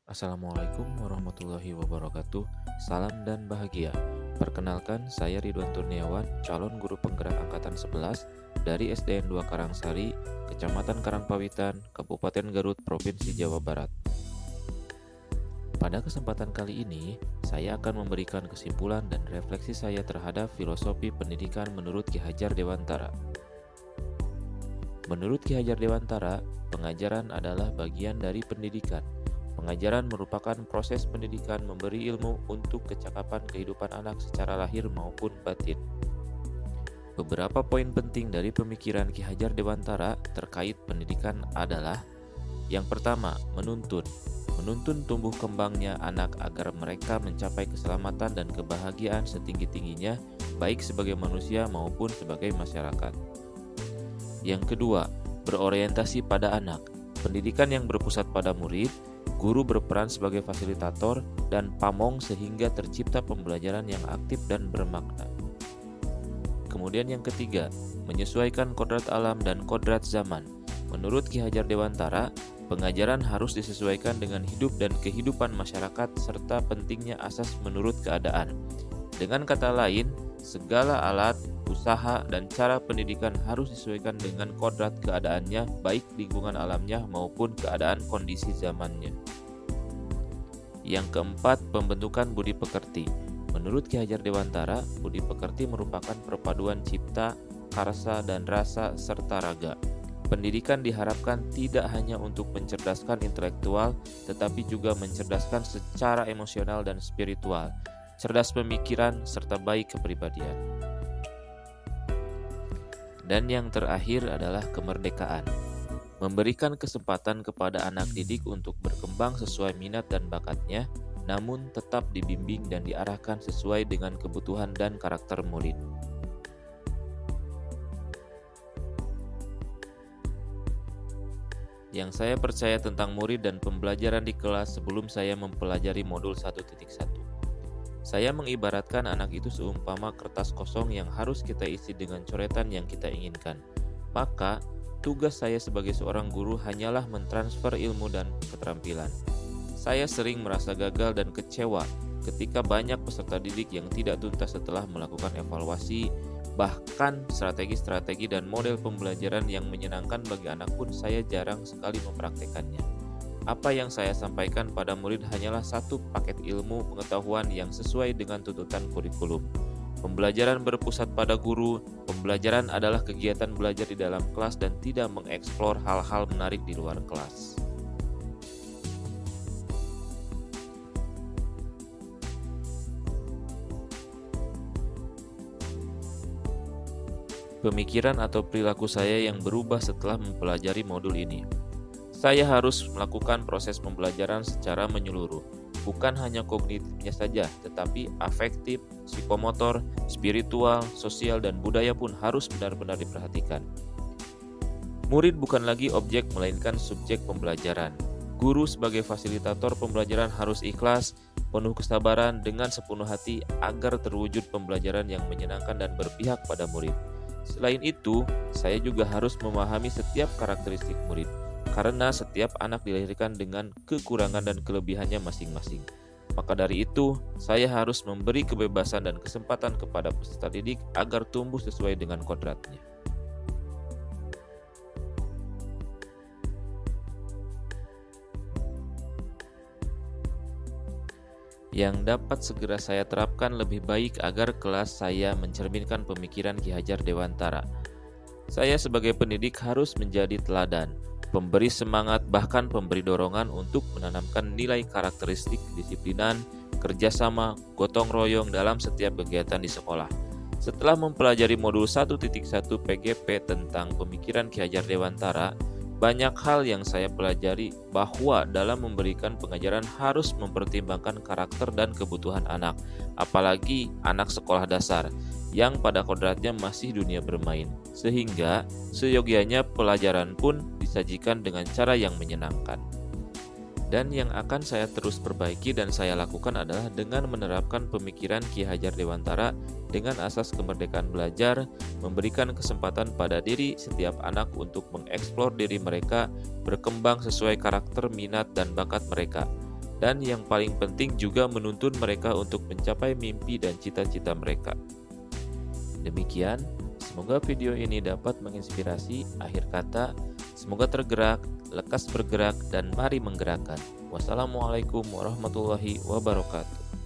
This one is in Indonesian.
Assalamualaikum warahmatullahi wabarakatuh. Salam dan bahagia. Perkenalkan, saya Ridwan Turniawan, calon guru penggerak angkatan 11 dari SDN 2 Karangsari, Kecamatan Karangpawitan, Kabupaten Garut, Provinsi Jawa Barat. Pada kesempatan kali ini, saya akan memberikan kesimpulan dan refleksi saya terhadap filosofi pendidikan menurut Ki Hajar Dewantara. Menurut Ki Hajar Dewantara, pengajaran adalah bagian dari pendidikan. Pengajaran merupakan proses pendidikan memberi ilmu untuk kecakapan kehidupan anak secara lahir maupun batin. Beberapa poin penting dari pemikiran Ki Hajar Dewantara terkait pendidikan adalah: yang pertama, menuntun. Menuntun tumbuh kembangnya anak agar mereka mencapai keselamatan dan kebahagiaan setinggi-tingginya, baik sebagai manusia maupun sebagai masyarakat. Yang kedua, berorientasi pada anak. Pendidikan yang berpusat pada murid, guru berperan sebagai fasilitator, dan pamong sehingga tercipta pembelajaran yang aktif dan bermakna. Kemudian yang ketiga, menyesuaikan kodrat alam dan kodrat zaman. Menurut Ki Hajar Dewantara, pengajaran harus disesuaikan dengan hidup dan kehidupan masyarakat serta pentingnya asas menurut keadaan. Dengan kata lain, segala alat, usaha, dan cara pendidikan harus disesuaikan dengan kodrat keadaannya, baik lingkungan alamnya maupun keadaan kondisi zamannya. Yang keempat, pembentukan budi pekerti. Menurut Ki Hajar Dewantara, budi pekerti merupakan perpaduan cipta, karsa, dan rasa serta raga. Pendidikan diharapkan tidak hanya untuk mencerdaskan intelektual, tetapi juga mencerdaskan secara emosional dan spiritual, cerdas pemikiran, serta baik kepribadian. Dan yang terakhir adalah kemerdekaan. Memberikan kesempatan kepada anak didik untuk berkembang sesuai minat dan bakatnya, namun tetap dibimbing dan diarahkan sesuai dengan kebutuhan dan karakter murid. Yang saya percaya tentang murid dan pembelajaran di kelas sebelum saya mempelajari modul 1.1. Saya mengibaratkan anak itu seumpama kertas kosong yang harus kita isi dengan coretan yang kita inginkan. Maka, tugas saya sebagai seorang guru hanyalah mentransfer ilmu dan keterampilan. Saya sering merasa gagal dan kecewa ketika banyak peserta didik yang tidak tuntas setelah melakukan evaluasi, bahkan strategi-strategi dan model pembelajaran yang menyenangkan bagi anak pun saya jarang sekali mempraktekannya. Apa yang saya sampaikan pada murid hanyalah satu paket ilmu pengetahuan yang sesuai dengan tuntutan kurikulum. Pembelajaran berpusat pada guru. Pembelajaran adalah kegiatan belajar di dalam kelas dan tidak mengeksplor hal-hal menarik di luar kelas. Pemikiran atau perilaku saya yang berubah setelah mempelajari modul ini. Saya harus melakukan proses pembelajaran secara menyeluruh, bukan hanya kognitifnya saja, tetapi afektif, psikomotor, spiritual, sosial, dan budaya pun harus benar-benar diperhatikan. Murid bukan lagi objek melainkan subjek pembelajaran. Guru sebagai fasilitator pembelajaran harus ikhlas, penuh kesabaran dengan sepenuh hati agar terwujud pembelajaran yang menyenangkan dan berpihak pada murid. Selain itu, saya juga harus memahami setiap karakteristik murid, karena setiap anak dilahirkan dengan kekurangan dan kelebihannya masing-masing. Maka dari itu, saya harus memberi kebebasan dan kesempatan kepada peserta didik agar tumbuh sesuai dengan kodratnya. Yang dapat segera saya terapkan lebih baik agar kelas saya mencerminkan pemikiran Ki Hajar Dewantara. Saya sebagai pendidik harus menjadi teladan, pemberi semangat bahkan pemberi dorongan untuk menanamkan nilai karakteristik kedisiplinan, kerjasama, gotong royong dalam setiap kegiatan di sekolah. Setelah mempelajari modul 1.1 PGP tentang pemikiran Ki Hajar Dewantara, banyak hal yang saya pelajari bahwa dalam memberikan pengajaran harus mempertimbangkan karakter dan kebutuhan anak, apalagi anak sekolah dasar yang pada kodratnya masih dunia bermain, sehingga seyogianya pelajaran pun disajikan dengan cara yang menyenangkan. Dan yang akan saya terus perbaiki dan saya lakukan adalah dengan menerapkan pemikiran Ki Hajar Dewantara dengan asas kemerdekaan belajar, memberikan kesempatan pada diri setiap anak untuk mengeksplor diri mereka, berkembang sesuai karakter, minat, dan bakat mereka. Dan yang paling penting juga menuntun mereka untuk mencapai mimpi dan cita-cita mereka. Demikian, semoga video ini dapat menginspirasi. Akhir kata, semoga tergerak, lekas bergerak, dan mari menggerakkan. Wassalamualaikum warahmatullahi wabarakatuh.